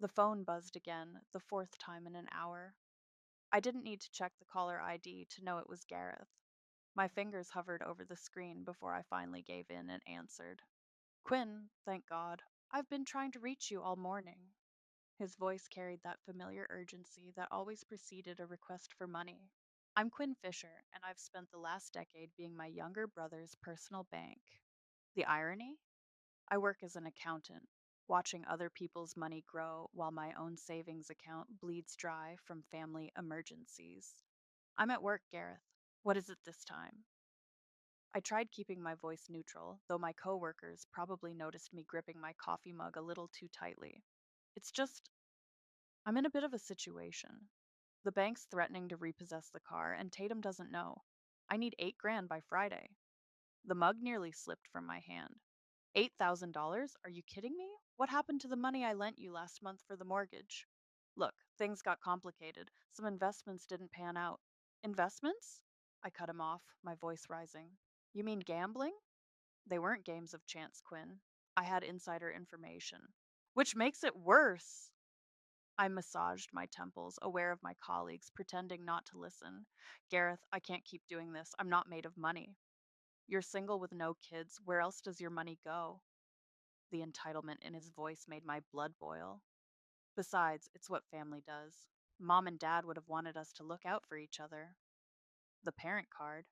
The phone buzzed again, the fourth time in an hour. I didn't need to check the caller ID to know it was Gareth. My fingers hovered over the screen before I finally gave in and answered. Quinn, thank God. I've been trying to reach you all morning. His voice carried that familiar urgency that always preceded a request for money. I'm Quinn Fisher, and I've spent the last decade being my younger brother's personal bank. The irony? I work as an accountant, watching other people's money grow while my own savings account bleeds dry from family emergencies. I'm at work, Gareth. What is it this time? I tried keeping my voice neutral, though my coworkers probably noticed me gripping my coffee mug a little too tightly. It's just, I'm in a bit of a situation. The bank's threatening to repossess the car, and Tatum doesn't know. I need 8 grand by Friday. The mug nearly slipped from my hand. $8,000? Are you kidding me? What happened to the money I lent you last month for the mortgage? Look, things got complicated. Some investments didn't pan out. Investments? I cut him off, my voice rising. You mean gambling? They weren't games of chance, Quinn. I had insider information. Which makes it worse. I massaged my temples, aware of my colleagues, pretending not to listen. Gareth, I can't keep doing this. I'm not made of money. You're single with no kids. Where else does your money go? The entitlement in his voice made my blood boil. Besides, it's what family does. Mom and Dad would have wanted us to look out for each other. The parent card.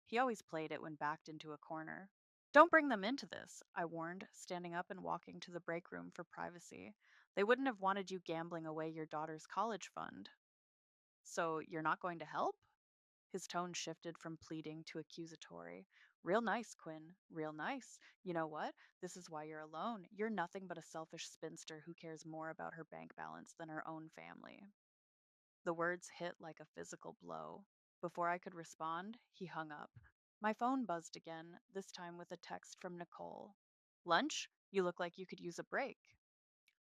He always played it when backed into a corner. Don't bring them into this, I warned, standing up and walking to the break room for privacy. They wouldn't have wanted you gambling away your daughter's college fund. So you're not going to help? His tone shifted from pleading to accusatory. Real nice, Quinn. Real nice. You know what? This is why you're alone. You're nothing but a selfish spinster who cares more about her bank balance than her own family. The words hit like a physical blow. Before I could respond, he hung up. My phone buzzed again, this time with a text from Nicole. Lunch? You look like you could use a break.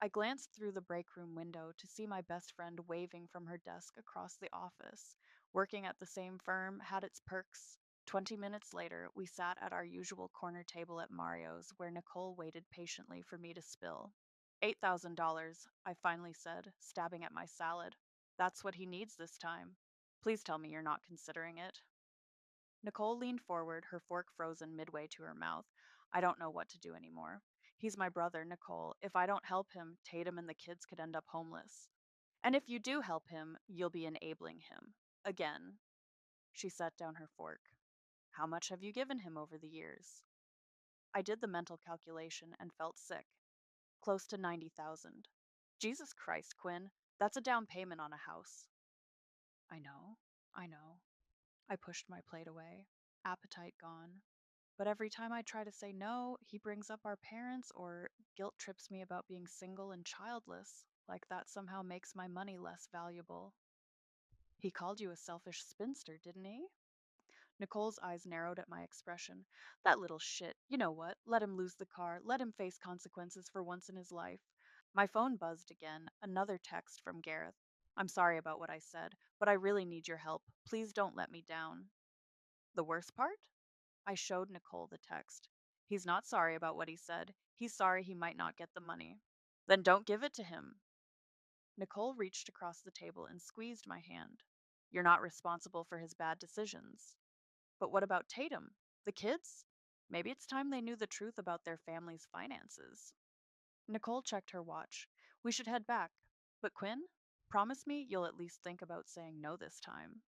I glanced through the break room window to see my best friend waving from her desk across the office. Working at the same firm had its perks. 20 minutes later, we sat at our usual corner table at Mario's, where Nicole waited patiently for me to spill. $8,000, I finally said, stabbing at my salad. That's what he needs this time. Please tell me you're not considering it. Nicole leaned forward, her fork frozen midway to her mouth. I don't know what to do anymore. He's my brother, Nicole. If I don't help him, Tatum and the kids could end up homeless. And if you do help him, you'll be enabling him. Again. She set down her fork. How much have you given him over the years? I did the mental calculation and felt sick. Close to 90,000. Jesus Christ, Quinn. That's a down payment on a house. I know. I know. I pushed my plate away, appetite gone. But every time I try to say no, he brings up our parents or guilt trips me about being single and childless, like that somehow makes my money less valuable. He called you a selfish spinster, didn't he? Nicole's eyes narrowed at my expression. That little shit. You know what? Let him lose the car. Let him face consequences for once in his life. My phone buzzed again. Another text from Gareth. I'm sorry about what I said, but I really need your help. Please don't let me down. The worst part? I showed Nicole the text. He's not sorry about what he said. He's sorry he might not get the money. Then don't give it to him. Nicole reached across the table and squeezed my hand. You're not responsible for his bad decisions. But what about Tatum? The kids? Maybe it's time they knew the truth about their family's finances. Nicole checked her watch. We should head back. But Quinn, promise me you'll at least think about saying no this time.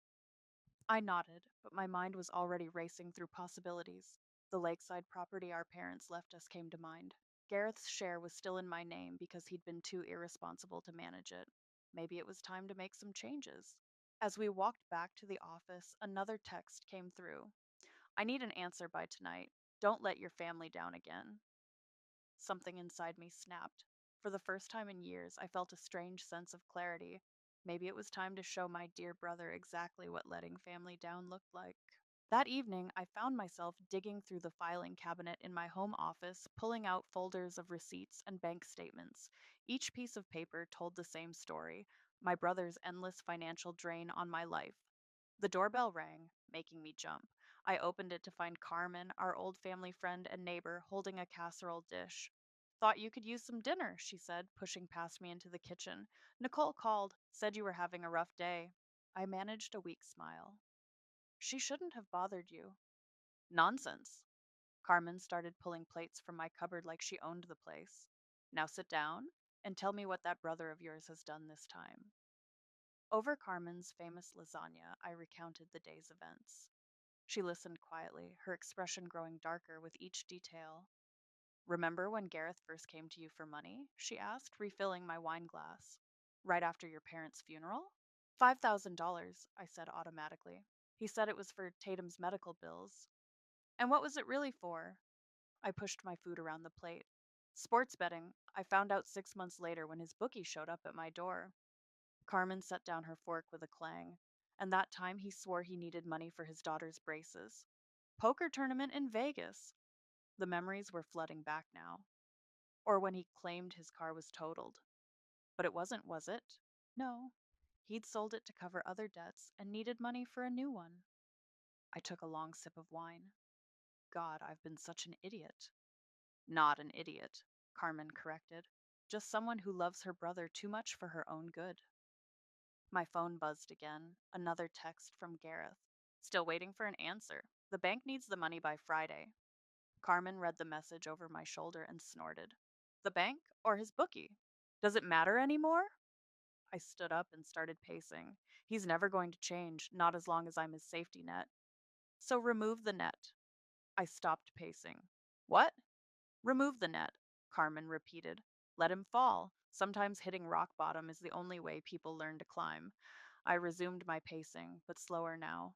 I nodded, but my mind was already racing through possibilities. The lakeside property our parents left us came to mind. Gareth's share was still in my name because he'd been too irresponsible to manage it. Maybe it was time to make some changes. As we walked back to the office, another text came through. I need an answer by tonight. Don't let your family down again. Something inside me snapped. For the first time in years, I felt a strange sense of clarity. Maybe it was time to show my dear brother exactly what letting family down looked like. That evening, I found myself digging through the filing cabinet in my home office, pulling out folders of receipts and bank statements. Each piece of paper told the same story: my brother's endless financial drain on my life. The doorbell rang, making me jump. I opened it to find Carmen, our old family friend and neighbor, holding a casserole dish. Thought you could use some dinner, she said, pushing past me into the kitchen. Nicole called, said you were having a rough day. I managed a weak smile. She shouldn't have bothered you. Nonsense. Carmen started pulling plates from my cupboard like she owned the place. Now sit down and tell me what that brother of yours has done this time. Over Carmen's famous lasagna, I recounted the day's events. She listened quietly, her expression growing darker with each detail. Remember when Gareth first came to you for money? She asked, refilling my wine glass. Right after your parents' funeral? $5,000, I said automatically. He said it was for Tatum's medical bills. And what was it really for? I pushed my food around the plate. Sports betting, I found out 6 months later when his bookie showed up at my door. Carmen set down her fork with a clang, and that time he swore he needed money for his daughter's braces. Poker tournament in Vegas. The memories were flooding back now. Or when he claimed his car was totaled. But it wasn't, was it? No. He'd sold it to cover other debts and needed money for a new one. I took a long sip of wine. God, I've been such an idiot. Not an idiot, Carmen corrected. Just someone who loves her brother too much for her own good. My phone buzzed again. Another text from Gareth. Still waiting for an answer. The bank needs the money by Friday. Carmen read the message over my shoulder and snorted. The bank or his bookie? Does it matter anymore? I stood up and started pacing. He's never going to change, not as long as I'm his safety net. So remove the net. I stopped pacing. What? Remove the net, Carmen repeated. Let him fall. Sometimes hitting rock bottom is the only way people learn to climb. I resumed my pacing, but slower now.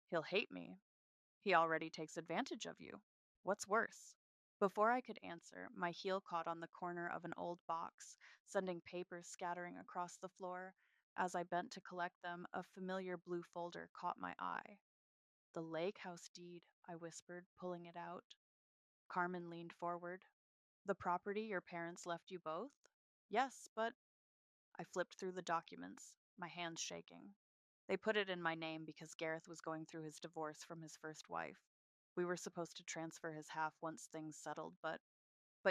He'll hate me. He already takes advantage of you. What's worse? Before I could answer, my heel caught on the corner of an old box, sending papers scattering across the floor. As I bent to collect them, a familiar blue folder caught my eye. The lake house deed, I whispered, pulling it out. Carmen leaned forward. The property your parents left you both? Yes, but I flipped through the documents, my hands shaking. They put it in my name because Gareth was going through his divorce from his first wife. We were supposed to transfer his half once things settled, but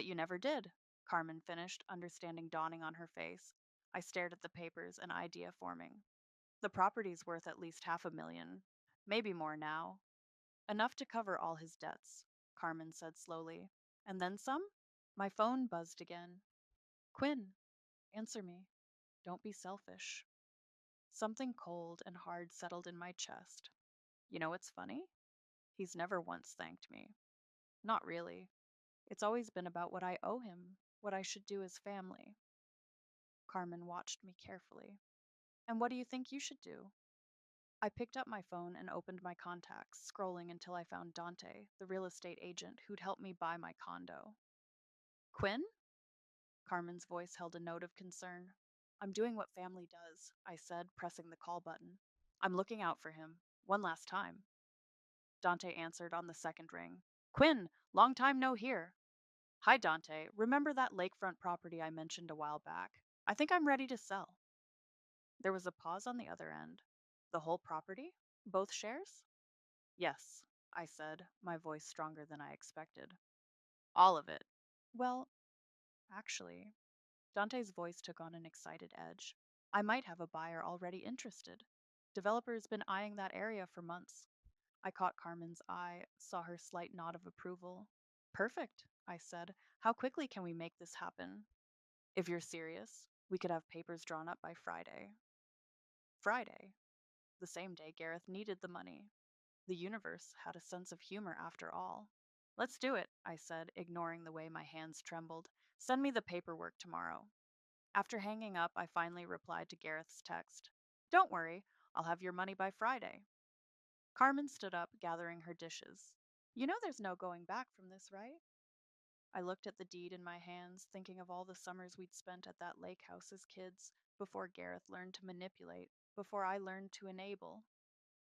you never did, Carmen finished, understanding dawning on her face. I stared at the papers, an idea forming. The property's worth at least 500,000, maybe more now. Enough to cover all his debts, Carmen said slowly. And then some? My phone buzzed again. Quinn, answer me. Don't be selfish. Something cold and hard settled in my chest. You know what's funny? He's never once thanked me. Not really. It's always been about what I owe him, what I should do as family. Carmen watched me carefully. And what do you think you should do? I picked up my phone and opened my contacts, scrolling until I found Dante, the real estate agent who'd helped me buy my condo. Quinn? Carmen's voice held a note of concern. I'm doing what family does, I said, pressing the call button. I'm looking out for him. One last time. Dante answered on the second ring. Quinn, long time no hear. Hi, Dante. Remember that lakefront property I mentioned a while back? I think I'm ready to sell. There was a pause on the other end. The whole property? Both shares? Yes, I said, my voice stronger than I expected. All of it. Well, actually, Dante's voice took on an excited edge. I might have a buyer already interested. Developer's been eyeing that area for months. I caught Carmen's eye, saw her slight nod of approval. Perfect, I said. How quickly can we make this happen? If you're serious, we could have papers drawn up by Friday. Friday? The same day Gareth needed the money. The universe had a sense of humor after all. Let's do it, I said, ignoring the way my hands trembled. Send me the paperwork tomorrow. After hanging up, I finally replied to Gareth's text. Don't worry, I'll have your money by Friday. Carmen stood up, gathering her dishes. You know there's no going back from this, right? I looked at the deed in my hands, thinking of all the summers we'd spent at that lake house as kids, before Gareth learned to manipulate, before I learned to enable.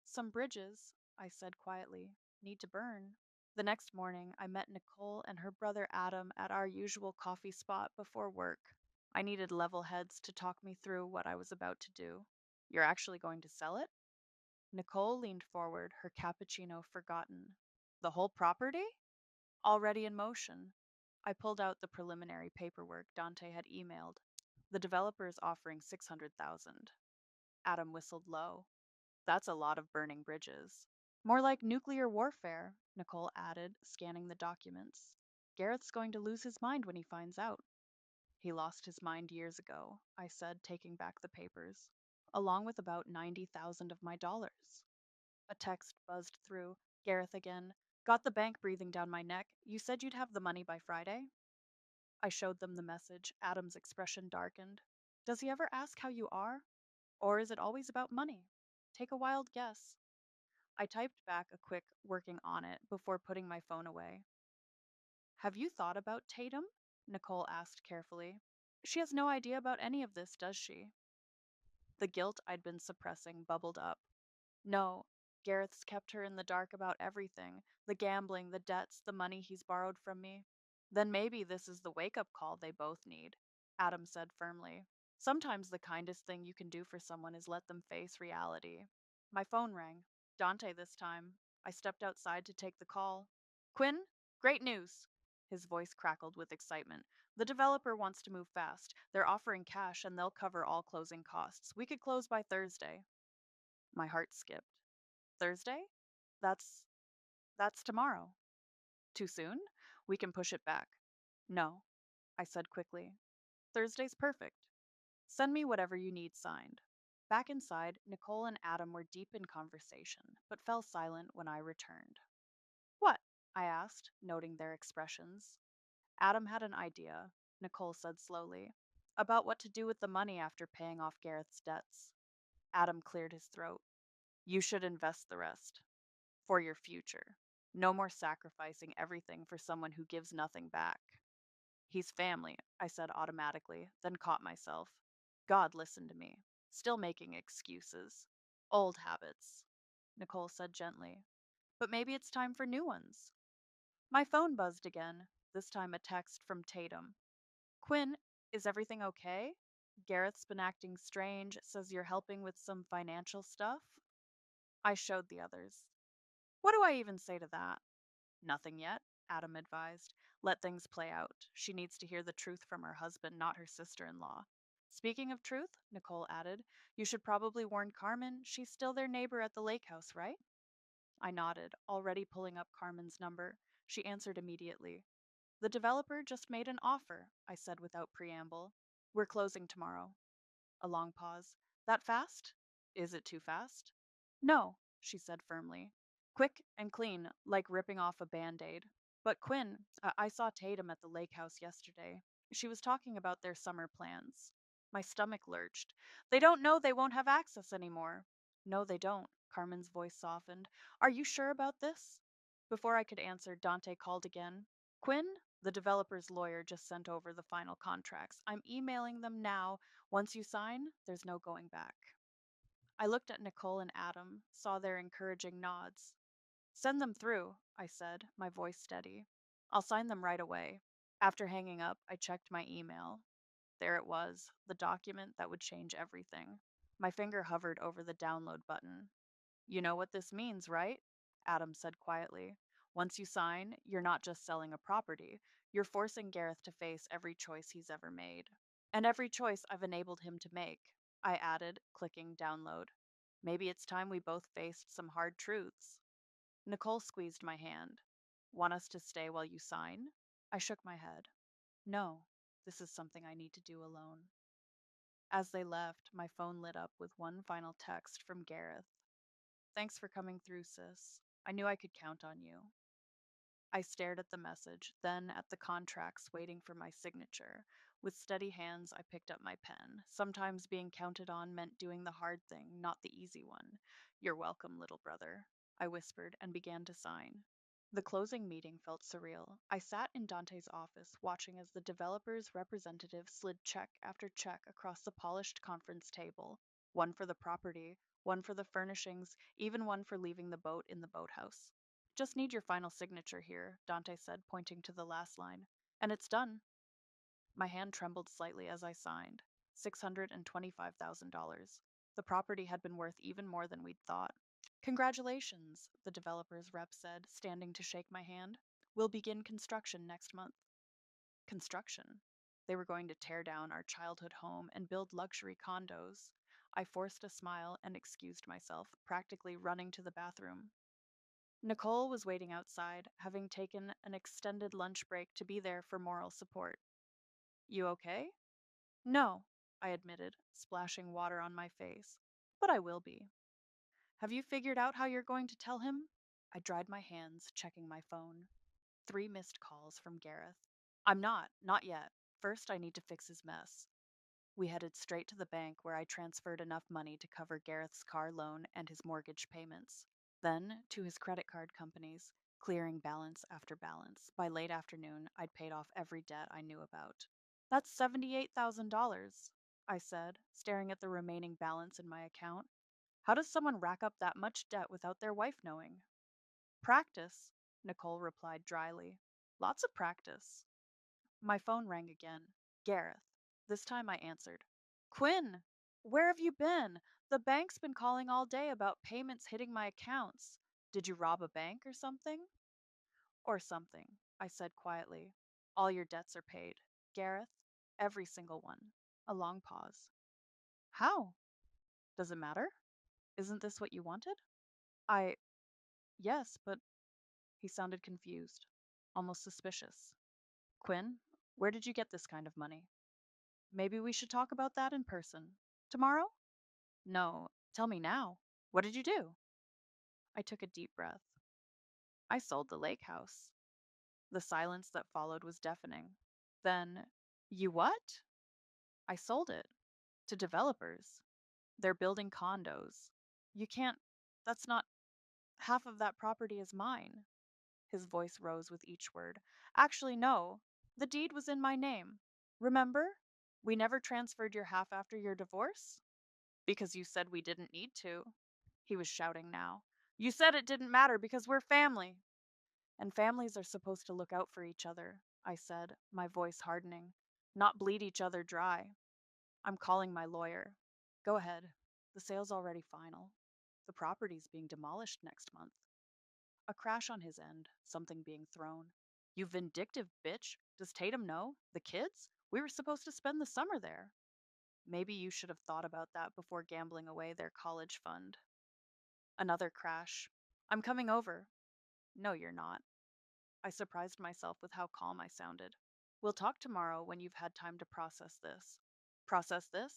Some bridges, I said quietly, need to burn. The next morning, I met Nicole and her brother Adam at our usual coffee spot before work. I needed level heads to talk me through what I was about to do. You're actually going to sell it? Nicole leaned forward, her cappuccino forgotten. The whole property? Already in motion. I pulled out the preliminary paperwork Dante had emailed. The developer is offering 600,000. Adam whistled low. That's a lot of burning bridges. More like nuclear warfare, Nicole added, scanning the documents. Gareth's going to lose his mind when he finds out. He lost his mind years ago, I said, taking back the papers, along with about 90,000 of my dollars. A text buzzed through. Gareth again. Got the bank breathing down my neck. You said you'd have the money by Friday? I showed them the message. Adam's expression darkened. Does he ever ask how you are? Or is it always about money? Take a wild guess. I typed back a quick working on it before putting my phone away. Have you thought about Tatum? Nicole asked carefully. She has no idea about any of this, does she? The guilt I'd been suppressing bubbled up. No, Gareth's kept her in the dark about everything, the gambling, the debts, the money he's borrowed from me. Then maybe this is the wake up call they both need, Adam said firmly. Sometimes the kindest thing you can do for someone is let them face reality. My phone rang. Dante this time. I stepped outside to take the call. Quinn, great news! His voice crackled with excitement. The developer wants to move fast. They're offering cash and they'll cover all closing costs. We could close by Thursday. My heart skipped. Thursday? That's that's tomorrow. Too soon? We can push it back. No, I said quickly. Thursday's perfect. Send me whatever you need signed. Back inside, Nicole and Adam were deep in conversation, but fell silent when I returned. What? I asked, noting their expressions. Adam had an idea, Nicole said slowly, about what to do with the money after paying off Gareth's debts. Adam cleared his throat. You should invest the rest. For your future. No more sacrificing everything for someone who gives nothing back. He's family, I said automatically, then caught myself. God listened to me. Still making excuses. Old habits, Nicole said gently. But maybe it's time for new ones. My phone buzzed again, this time a text from Tatum. Quinn, is everything okay? Gareth's been acting strange, says you're helping with some financial stuff. I showed the others. What do I even say to that? Nothing yet, Adam advised. Let things play out. She needs to hear the truth from her husband, not her sister in law. Speaking of truth, Nicole added, you should probably warn Carmen. She's still their neighbor at the lake house, right? I nodded, already pulling up Carmen's number. She answered immediately. The developer just made an offer, I said without preamble. We're closing tomorrow. A long pause. That fast? Is it too fast? No, she said firmly. Quick and clean, like ripping off a band aid. But Quinn, I saw Tatum at the lake house yesterday. She was talking about their summer plans. My stomach lurched. They don't know they won't have access anymore. No, they don't. Carmen's voice softened. Are you sure about this? Before I could answer, Dante called again. Quinn, the developer's lawyer just sent over the final contracts. I'm emailing them now. Once you sign, there's no going back. I looked at Nicole and Adam, saw their encouraging nods. Send them through, I said, my voice steady. I'll sign them right away. After hanging up, I checked my email. There it was, the document that would change everything. My finger hovered over the download button. You know what this means, right? Adam said quietly. Once you sign, you're not just selling a property, you're forcing Gareth to face every choice he's ever made. And every choice I've enabled him to make, I added, clicking download. Maybe it's time we both faced some hard truths. Nicole squeezed my hand. Want us to stay while you sign? I shook my head. No, this is something I need to do alone. As they left, my phone lit up with one final text from Gareth. Thanks for coming through, sis. I knew I could count on you. I stared at the message, then at the contracts waiting for my signature. With steady hands, I picked up my pen. Sometimes being counted on meant doing the hard thing, not the easy one. You're welcome, little brother, I whispered and began to sign. The closing meeting felt surreal. I sat in Dante's office, watching as the developer's representative slid check after check across the polished conference table. One for the property, one for the furnishings, even one for leaving the boat in the boathouse. Just need your final signature here, Dante said, pointing to the last line. And it's done. My hand trembled slightly as I signed. $625,000. The property had been worth even more than we'd thought. Congratulations, the developer's rep said, standing to shake my hand. We'll begin construction next month. Construction. They were going to tear down our childhood home and build luxury condos. I forced a smile and excused myself, practically running to the bathroom. Nicole was waiting outside, having taken an extended lunch break to be there for moral support. You okay? No, I admitted, splashing water on my face. But I will be. Have you figured out how you're going to tell him? I dried my hands, checking my phone. 3 missed calls from Gareth. I'm not yet. First, I need to fix his mess. We headed straight to the bank where I transferred enough money to cover Gareth's car loan and his mortgage payments. Then to his credit card companies, clearing balance after balance. By late afternoon, I'd paid off every debt I knew about. That's $78,000, I said, staring at the remaining balance in my account. How does someone rack up that much debt without their wife knowing? Practice, Nicole replied dryly. Lots of practice. My phone rang again. Gareth. This time I answered. Quinn, where have you been? The bank's been calling all day about payments hitting my accounts. Did you rob a bank or something? Or something, I said quietly. All your debts are paid. Gareth, every single one. A long pause. How? Does it matter? Isn't this what you wanted? I. Yes, but he sounded confused, almost suspicious. Quinn, where did you get this kind of money? Maybe we should talk about that in person. Tomorrow? No, tell me now. What did you do? I took a deep breath. I sold the lake house. The silence that followed was deafening. Then, you what? I sold it. To developers. They're building condos. You can't. That's not. Half of that property is mine. His voice rose with each word. Actually, no. The deed was in my name. Remember? We never transferred your half after your divorce? Because you said we didn't need to. He was shouting now. You said it didn't matter because we're family. And families are supposed to look out for each other, I said, my voice hardening. Not bleed each other dry. I'm calling my lawyer. Go ahead. The sale's already final. The property's being demolished next month. A crash on his end, something being thrown. You vindictive bitch. Does Tatum know? The kids? We were supposed to spend the summer there. Maybe you should have thought about that before gambling away their college fund. Another crash. I'm coming over. No, you're not. I surprised myself with how calm I sounded. We'll talk tomorrow when you've had time to process this. Process this?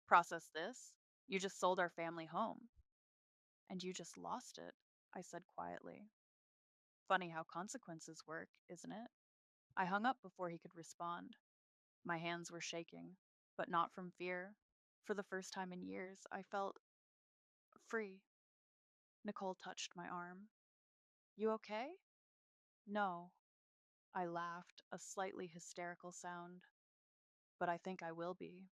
Process this? You just sold our family home. And you just lost it, I said quietly. Funny how consequences work, isn't it? I hung up before he could respond. My hands were shaking, but not from fear. For the first time in years, I felt free. Nicole touched my arm. You okay? No. I laughed, a slightly hysterical sound. But I think I will be.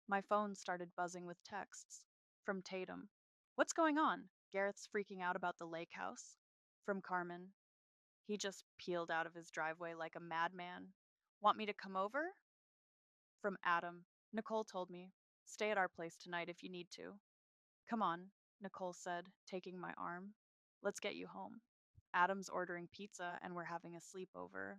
My phone started buzzing with texts. From Tatum. What's going on? Gareth's freaking out about the lake house. From Carmen. He just peeled out of his driveway like a madman. Want me to come over? From Adam. Nicole told me. Stay at our place tonight if you need to. Come on, Nicole said, taking my arm. Let's get you home. Adam's ordering pizza and we're having a sleepover.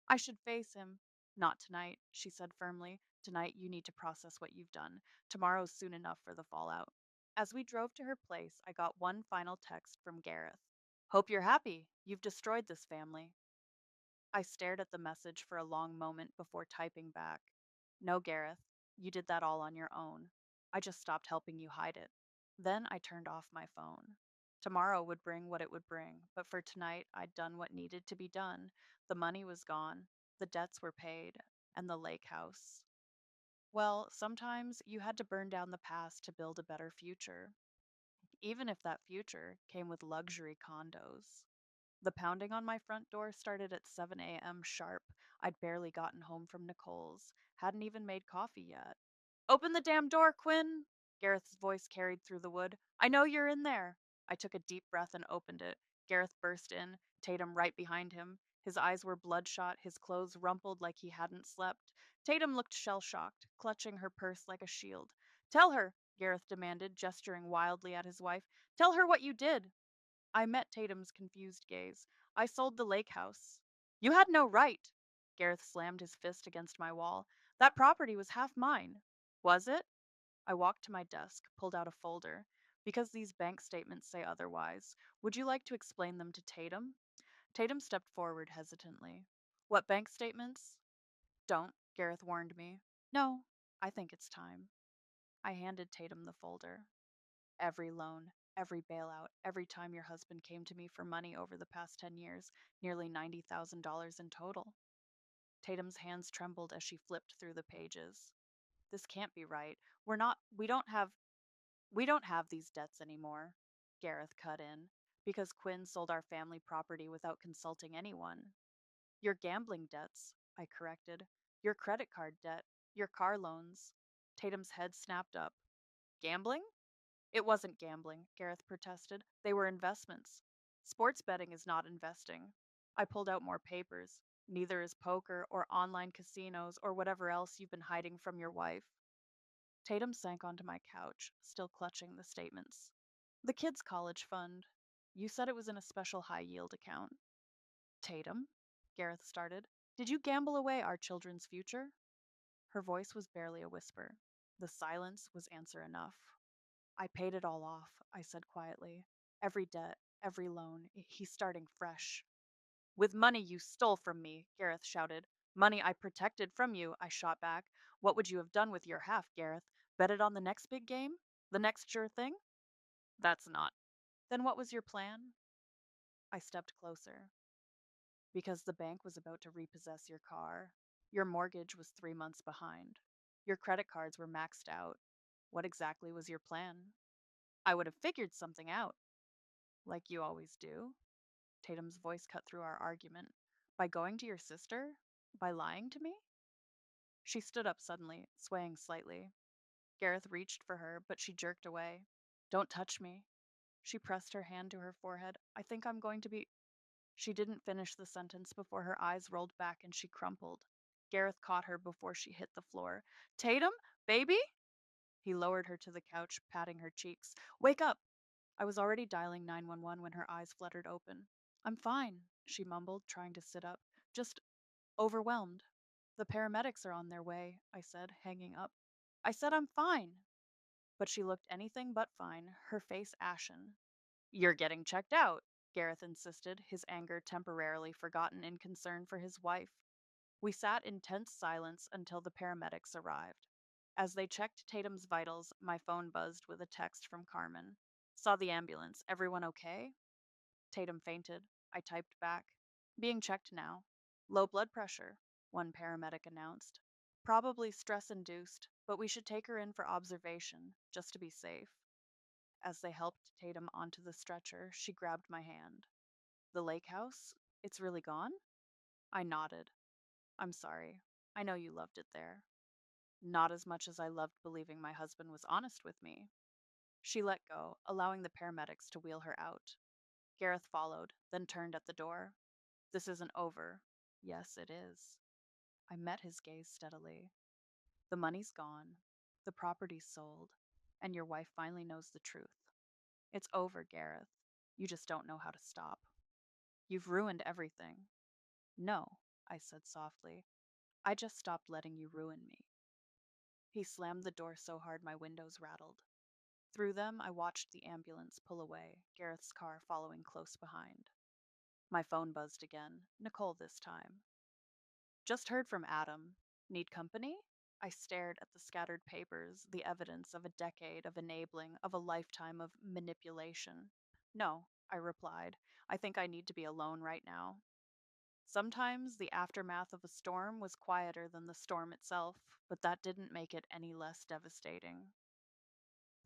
I should face him. Not tonight, she said firmly. Tonight you need to process what you've done. Tomorrow's soon enough for the fallout. As we drove to her place, I got one final text from Gareth. Hope you're happy. You've destroyed this family. I stared at the message for a long moment before typing back. No, Gareth, you did that all on your own. I just stopped helping you hide it. Then I turned off my phone. Tomorrow would bring what it would bring, but for tonight, I'd done what needed to be done. The money was gone, the debts were paid, and the lake house. Well, sometimes you had to burn down the past to build a better future, even if that future came with luxury condos. The pounding on my front door started at 7 a.m. sharp. I'd barely gotten home from Nicole's, hadn't even made coffee yet. Open the damn door, Quinn! Gareth's voice carried through the wood. I know you're in there. I took a deep breath and opened it. Gareth burst in, Tatum right behind him. His eyes were bloodshot, his clothes rumpled like he hadn't slept. Tatum looked shell-shocked, clutching her purse like a shield. Tell her, Gareth demanded, gesturing wildly at his wife. Tell her what you did. I met Tatum's confused gaze. I sold the lake house. You had no right. Gareth slammed his fist against my wall. That property was half mine. Was it? I walked to my desk, pulled out a folder. Because these bank statements say otherwise, would you like to explain them to Tatum? Tatum stepped forward hesitantly. What bank statements? Don't, Gareth warned me. No, I think it's time. I handed Tatum the folder. Every loan, every bailout, every time your husband came to me for money over the past 10 years, nearly $90,000 in total. Tatum's hands trembled as she flipped through the pages. This can't be right. We're not we don't have these debts anymore. Gareth cut in, because Quinn sold our family property without consulting anyone. Your gambling debts, I corrected. Your credit card debt, your car loans. Tatum's head snapped up. Gambling? It wasn't gambling, Gareth protested. They were investments. Sports betting is not investing. I pulled out more papers. Neither is poker or online casinos or whatever else you've been hiding from your wife. Tatum sank onto my couch, still clutching the statements. The kids' college fund. You said it was in a special high yield account. Tatum, Gareth started, did you gamble away our children's future? Her voice was barely a whisper. The silence was answer enough. I paid it all off, I said quietly. Every debt, every loan. He's starting fresh. With money you stole from me, Gareth shouted. Money I protected from you, I shot back. What would you have done with your half, Gareth? Bet it on the next big game? The next sure thing? That's not. Then what was your plan? I stepped closer. Because the bank was about to repossess your car. Your mortgage was 3 months behind. Your credit cards were maxed out. What exactly was your plan? I would have figured something out. Like you always do. Tatum's voice cut through our argument. By going to your sister? By lying to me? She stood up suddenly, swaying slightly. Gareth reached for her, but she jerked away. Don't touch me. She pressed her hand to her forehead. I think I'm going to be. She didn't finish the sentence before her eyes rolled back and she crumpled. Gareth caught her before she hit the floor. Tatum? Baby? He lowered her to the couch, patting her cheeks. Wake up! I was already dialing 911 when her eyes fluttered open. I'm fine, she mumbled, trying to sit up. Just overwhelmed. The paramedics are on their way, I said, hanging up. I said I'm fine. But she looked anything but fine, her face ashen. You're getting checked out, Gareth insisted, his anger temporarily forgotten in concern for his wife. We sat in tense silence until the paramedics arrived. As they checked Tatum's vitals, my phone buzzed with a text from Carmen. Saw the ambulance. Everyone okay? Tatum fainted. I typed back. Being checked now. Low blood pressure, one paramedic announced. Probably stress induced, but we should take her in for observation, just to be safe. As they helped Tatum onto the stretcher, she grabbed my hand. The lake house? It's really gone? I nodded. I'm sorry. I know you loved it there. Not as much as I loved believing my husband was honest with me. She let go, allowing the paramedics to wheel her out. Gareth followed, then turned at the door. This isn't over. Yes, it is. I met his gaze steadily. The money's gone, the property's sold, and your wife finally knows the truth. It's over, Gareth. You just don't know how to stop. You've ruined everything. No, I said softly. I just stopped letting you ruin me. He slammed the door so hard my windows rattled. Through them, I watched the ambulance pull away, Gareth's car following close behind. My phone buzzed again, Nicole this time. Just heard from Adam. Need company? I stared at the scattered papers, the evidence of a decade of enabling, of a lifetime of manipulation. No, I replied. I think I need to be alone right now. Sometimes the aftermath of a storm was quieter than the storm itself, but that didn't make it any less devastating.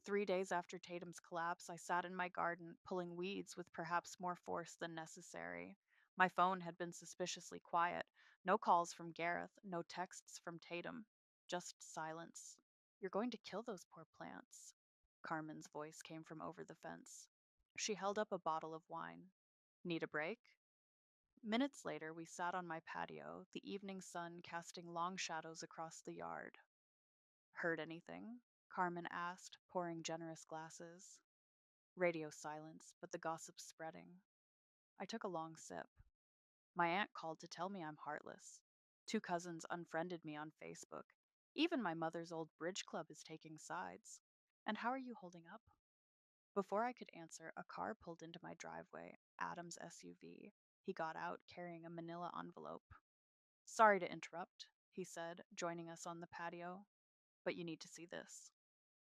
3 days after Tatum's collapse, I sat in my garden, pulling weeds with perhaps more force than necessary. My phone had been suspiciously quiet. No calls from Gareth, no texts from Tatum. Just silence. You're going to kill those poor plants. Carmen's voice came from over the fence. She held up a bottle of wine. Need a break? Minutes later, we sat on my patio, the evening sun casting long shadows across the yard. Heard anything? Carmen asked, pouring generous glasses. Radio silence, but the gossip spreading. I took a long sip. My aunt called to tell me I'm heartless. Two cousins unfriended me on Facebook. Even my mother's old bridge club is taking sides. And how are you holding up? Before I could answer, a car pulled into my driveway, Adam's SUV. He got out carrying a manila envelope. Sorry to interrupt, he said, joining us on the patio, but you need to see this.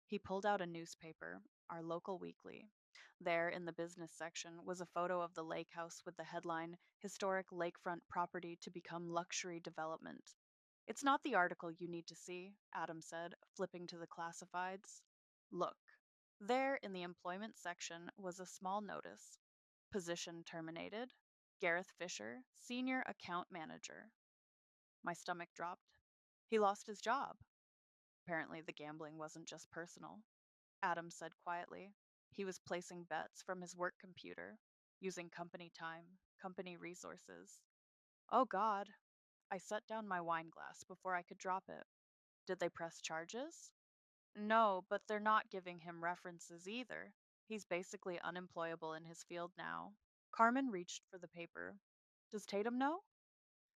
He pulled out a newspaper, our local weekly. There, in the business section, was a photo of the lake house with the headline, Historic Lakefront Property to Become Luxury Development. It's not the article you need to see, Adam said, flipping to the classifieds. Look. There, in the employment section, was a small notice. Position terminated. Gareth Fisher, Senior Account Manager. My stomach dropped. He lost his job. Apparently, the gambling wasn't just personal. Adam said quietly. He was placing bets from his work computer, using company time, company resources. Oh, God. I set down my wine glass before I could drop it. Did they press charges? No, but they're not giving him references either. He's basically unemployable in his field now. Carmen reached for the paper. Does Tatum know?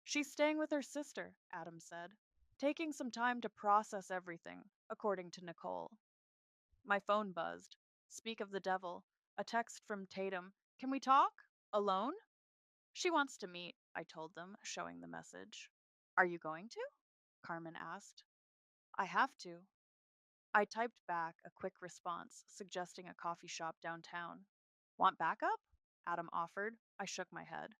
She's staying with her sister, Adam said, taking some time to process everything, according to Nicole. My phone buzzed. Speak of the devil. A text from Tatum. Can we talk? Alone? She wants to meet, I told them, showing the message. Are you going to? Carmen asked. I have to. I typed back a quick response, suggesting a coffee shop downtown. Want backup? Adam offered. I shook my head.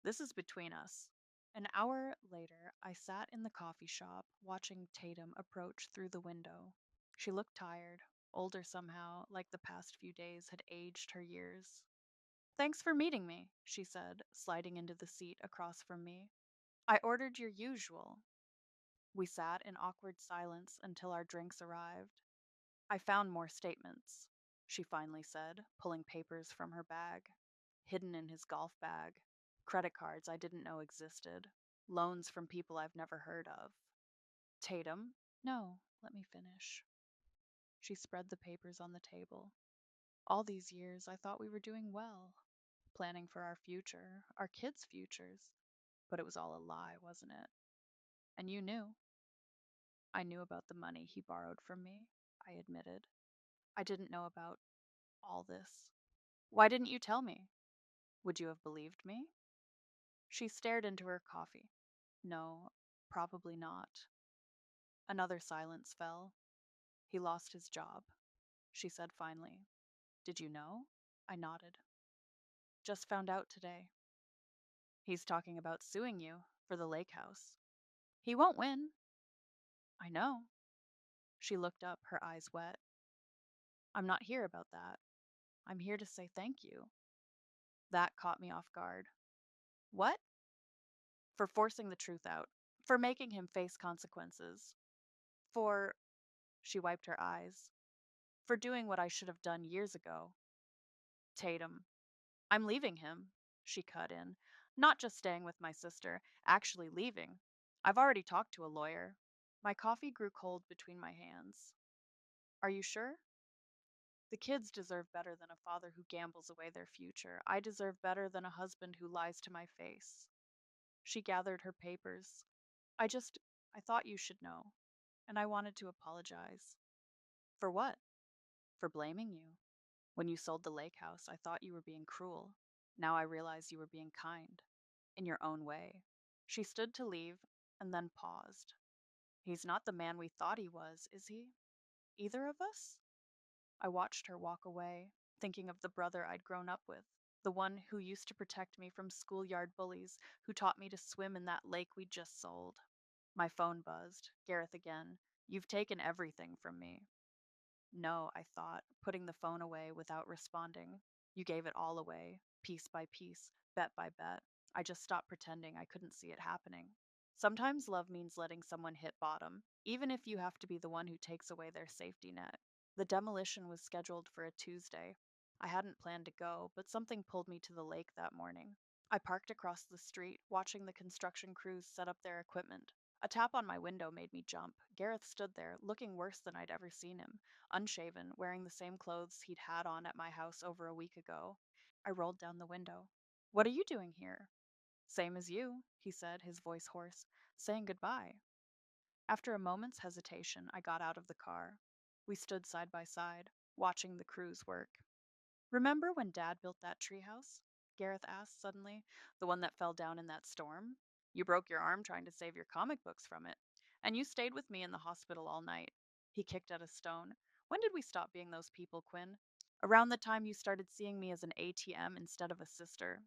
This is between us. An hour later, I sat in the coffee shop, watching Tatum approach through the window. She looked tired, older somehow, like the past few days had aged her years. Thanks for meeting me, she said, sliding into the seat across from me. I ordered your usual. We sat in awkward silence until our drinks arrived. I found more statements, she finally said, pulling papers from her bag. Hidden in his golf bag. Credit cards I didn't know existed. Loans from people I've never heard of. Tatum? No, let me finish. She spread the papers on the table. All these years, I thought we were doing well, planning for our future, our kids' futures. But it was all a lie, wasn't it? And you knew. I knew about the money he borrowed from me, I admitted. I didn't know about all this. Why didn't you tell me? Would you have believed me? She stared into her coffee. No, probably not. Another silence fell. He lost his job, she said finally. Did you know? I nodded. Just found out today. He's talking about suing you for the lake house. He won't win. I know. She looked up, her eyes wet. I'm not here about that. I'm here to say thank you. That caught me off guard. What? For forcing the truth out. For making him face consequences. For, she wiped her eyes. For doing what I should have done years ago. Tatum. I'm leaving him, she cut in. Not just staying with my sister, actually leaving. I've already talked to a lawyer. My coffee grew cold between my hands. Are you sure? The kids deserve better than a father who gambles away their future. I deserve better than a husband who lies to my face. She gathered her papers. I just, I thought you should know. And I wanted to apologize. For what? For blaming you. When you sold the lake house, I thought you were being cruel. Now I realize you were being kind. In your own way. She stood to leave, and then paused. He's not the man we thought he was, is he? Either of us? I watched her walk away, thinking of the brother I'd grown up with, the one who used to protect me from schoolyard bullies, who taught me to swim in that lake we'd just sold. My phone buzzed. Gareth again. You've taken everything from me. No, I thought, putting the phone away without responding. You gave it all away, piece by piece, bet by bet. I just stopped pretending I couldn't see it happening. Sometimes love means letting someone hit bottom, even if you have to be the one who takes away their safety net. The demolition was scheduled for a Tuesday. I hadn't planned to go, but something pulled me to the lake that morning. I parked across the street, watching the construction crews set up their equipment. A tap on my window made me jump. Gareth stood there, looking worse than I'd ever seen him, unshaven, wearing the same clothes he'd had on at my house over a week ago. I rolled down the window. What are you doing here? Same as you, he said, his voice hoarse, saying goodbye. After a moment's hesitation, I got out of the car. We stood side by side, watching the crews work. Remember when Dad built that treehouse? Gareth asked suddenly. The one that fell down in that storm? You broke your arm trying to save your comic books from it. And you stayed with me in the hospital all night. He kicked at a stone. When did we stop being those people, Quinn? Around the time you started seeing me as an ATM instead of a sister.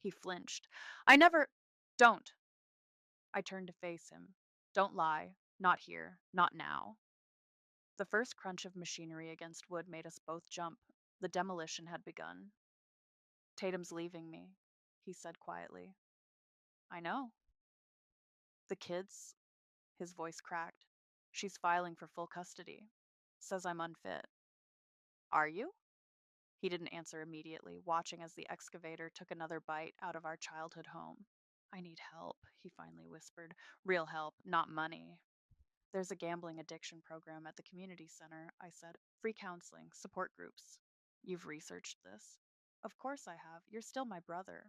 He flinched. I never. Don't. I turned to face him. Don't lie. Not here. Not now. The first crunch of machinery against wood made us both jump. The demolition had begun. Tatum's leaving me, he said quietly. I know. The kids, his voice cracked. She's filing for full custody. Says I'm unfit. Are you? He didn't answer immediately, watching as the excavator took another bite out of our childhood home. I need help, he finally whispered. Real help, not money. There's a gambling addiction program at the community center, I said. Free counseling, support groups. You've researched this? Of course I have. You're still my brother.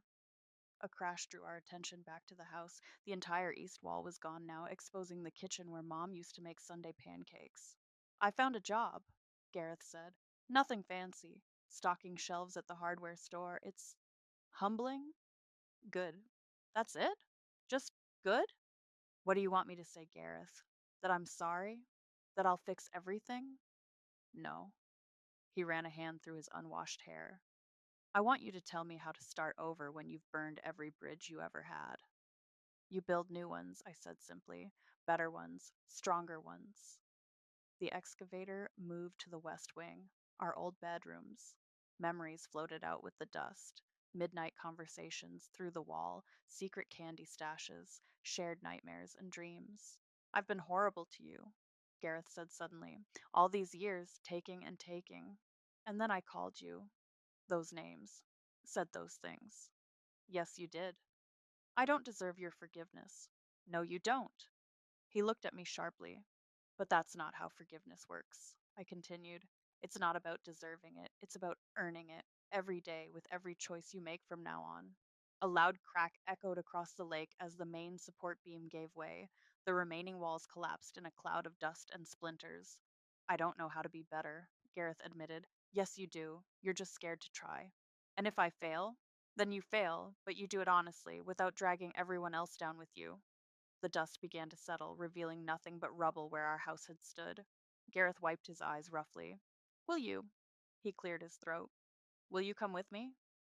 A crash drew our attention back to the house. The entire east wall was gone now, exposing the kitchen where Mom used to make Sunday pancakes. I found a job, Gareth said. Nothing fancy. Stocking shelves at the hardware store. It's humbling. Good. That's it? Just good? What do you want me to say, Gareth? That I'm sorry? That I'll fix everything? No. He ran a hand through his unwashed hair. I want you to tell me how to start over when you've burned every bridge you ever had. You build new ones, I said simply. Better ones, stronger ones. The excavator moved to the west wing, our old bedrooms. Memories floated out with the dust. Midnight conversations through the wall, secret candy stashes, shared nightmares and dreams. I've been horrible to you, Gareth said suddenly. All these years, taking and taking. And then I called you. Those names. Said those things. Yes, you did. I don't deserve your forgiveness. No, you don't. He looked at me sharply. But that's not how forgiveness works, I continued. It's not about deserving it, it's about earning it, every day with every choice you make from now on. A loud crack echoed across the lake as the main support beam gave way. The remaining walls collapsed in a cloud of dust and splinters. I don't know how to be better, Gareth admitted. Yes, you do. You're just scared to try. And if I fail, then you fail, but you do it honestly, without dragging everyone else down with you. The dust began to settle, revealing nothing but rubble where our house had stood. Gareth wiped his eyes roughly. Will you? He cleared his throat. Will you come with me?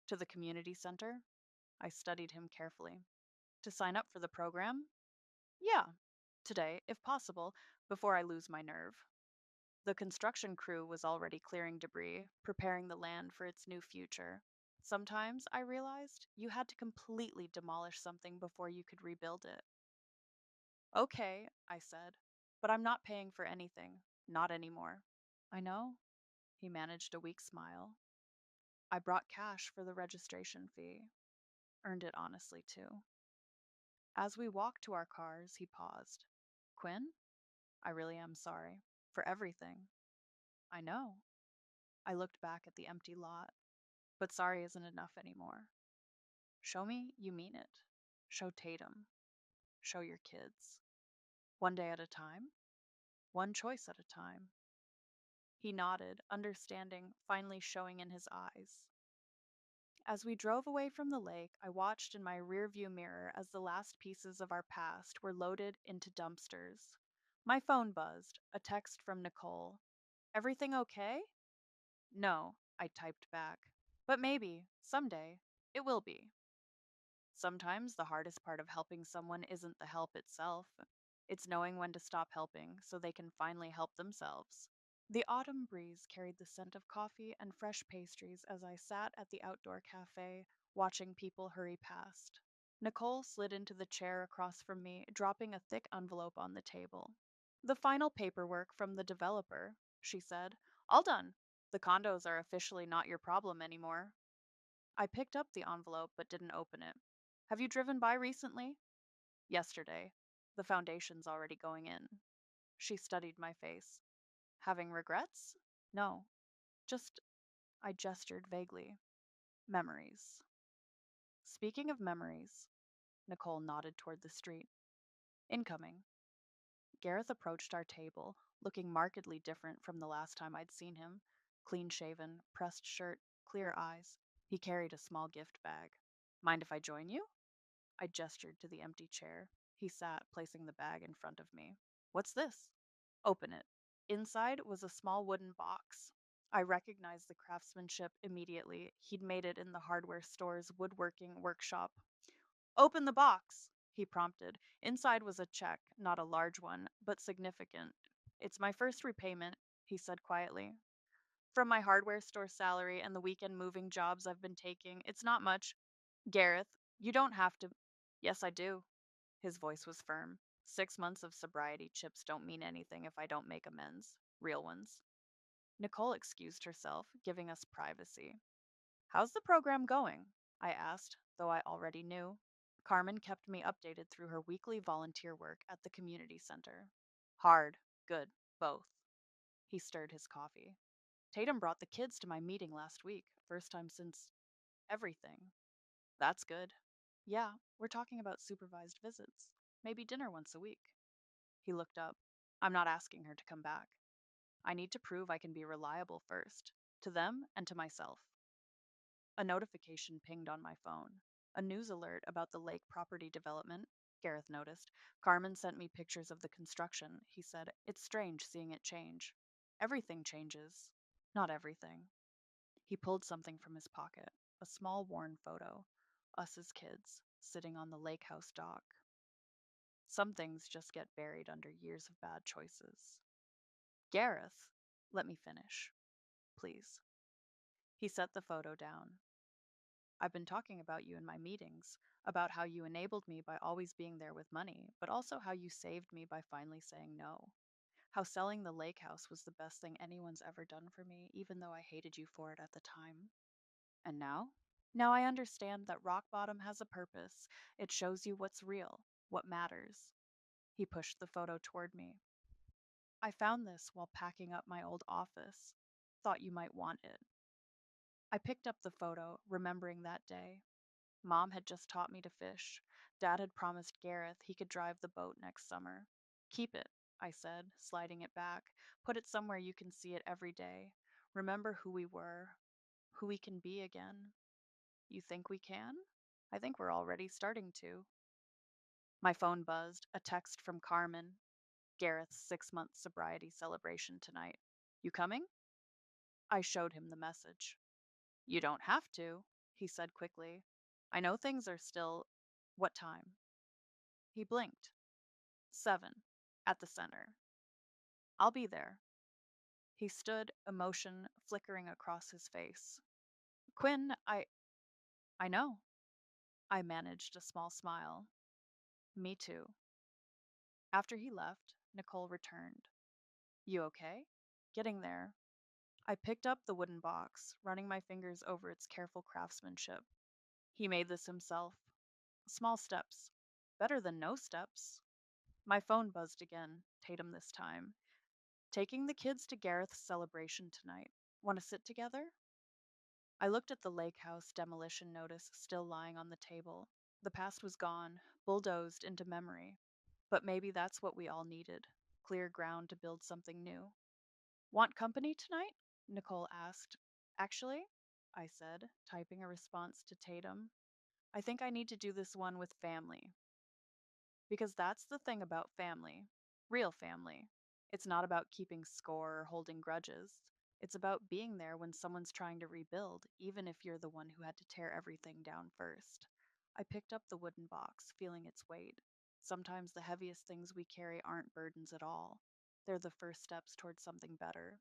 To the community center? I studied him carefully. To sign up for the program? Yeah. Today, if possible, before I lose my nerve. The construction crew was already clearing debris, preparing the land for its new future. Sometimes, I realized, you had to completely demolish something before you could rebuild it. Okay, I said, but I'm not paying for anything. Not anymore. I know. He managed a weak smile. I brought cash for the registration fee. Earned it honestly, too. As we walked to our cars, he paused. Quinn, I really am sorry. For everything. I know. I looked back at the empty lot. But sorry isn't enough anymore. Show me you mean it. Show Tatum. Show your kids. One day at a time. One choice at a time. He nodded, understanding finally showing in his eyes. As we drove away from the lake, I watched in my rearview mirror as the last pieces of our past were loaded into dumpsters. My phone buzzed, a text from Nicole. Everything okay? No, I typed back. But maybe, someday, it will be. Sometimes the hardest part of helping someone isn't the help itself. It's knowing when to stop helping so they can finally help themselves. The autumn breeze carried the scent of coffee and fresh pastries as I sat at the outdoor cafe, watching people hurry past. Nicole slid into the chair across from me, dropping a thick envelope on the table. The final paperwork from the developer, she said. All done. The condos are officially not your problem anymore. I picked up the envelope but didn't open it. Have you driven by recently? Yesterday. The foundation's already going in. She studied my face. Having regrets? No. Just, I gestured vaguely. Memories. Speaking of memories, Nicole nodded toward the street. Incoming. Gareth approached our table, looking markedly different from the last time I'd seen him. Clean shaven, pressed shirt, clear eyes. He carried a small gift bag. Mind if I join you? I gestured to the empty chair. He sat, placing the bag in front of me. What's this? Open it. Inside was a small wooden box. I recognized the craftsmanship immediately. He'd made it in the hardware store's woodworking workshop. Open the box, he prompted. Inside was a check, not a large one, but significant. It's my first repayment, he said quietly. From my hardware store salary and the weekend moving jobs I've been taking, it's not much. Gareth, you don't have to. Yes, I do. His voice was firm. 6 months of sobriety chips don't mean anything if I don't make amends. Real ones. Nicole excused herself, giving us privacy. How's the program going? I asked, though I already knew. Carmen kept me updated through her weekly volunteer work at the community center. Hard, good, both. He stirred his coffee. Tatum brought the kids to my meeting last week, first time since everything. That's good. Yeah, we're talking about supervised visits. Maybe dinner once a week. He looked up. I'm not asking her to come back. I need to prove I can be reliable first, to them and to myself. A notification pinged on my phone. A news alert about the lake property development, Gareth noticed. Carmen sent me pictures of the construction. He said, it's strange seeing it change. Everything changes. Not everything. He pulled something from his pocket, a small worn photo. Us as kids, sitting on the lake house dock. Some things just get buried under years of bad choices. Gareth, let me finish, please. He set the photo down. I've been talking about you in my meetings, about how you enabled me by always being there with money, but also how you saved me by finally saying no. How selling the lake house was the best thing anyone's ever done for me, even though I hated you for it at the time. And now? Now I understand that rock bottom has a purpose. It shows you what's real, what matters. He pushed the photo toward me. I found this while packing up my old office. Thought you might want it. I picked up the photo, remembering that day. Mom had just taught me to fish. Dad had promised Gareth he could drive the boat next summer. Keep it, I said, sliding it back. Put it somewhere you can see it every day. Remember who we were, who we can be again. You think we can? I think we're already starting to. My phone buzzed, a text from Carmen. Gareth's 6 month sobriety celebration tonight. You coming? I showed him the message. You don't have to, he said quickly. I know things are still. What time? He blinked. 7. At the center. I'll be there. He stood, emotion flickering across his face. Quinn, I know. I managed a small smile. Me too. After he left, Nicole returned. You okay? Getting there. I picked up the wooden box, running my fingers over its careful craftsmanship. He made this himself. Small steps. Better than no steps. My phone buzzed again, Tatum this time. Taking the kids to Gareth's celebration tonight. Want to sit together? I looked at the lake house demolition notice still lying on the table. The past was gone, bulldozed into memory. But maybe that's what we all needed, clear ground to build something new. Want company tonight? Nicole asked. Actually, I said, typing a response to Tatum, I think I need to do this one with family. Because that's the thing about family. Real family. It's not about keeping score or holding grudges. It's about being there when someone's trying to rebuild, even if you're the one who had to tear everything down first. I picked up the wooden box, feeling its weight. Sometimes the heaviest things we carry aren't burdens at all. They're the first steps towards something better.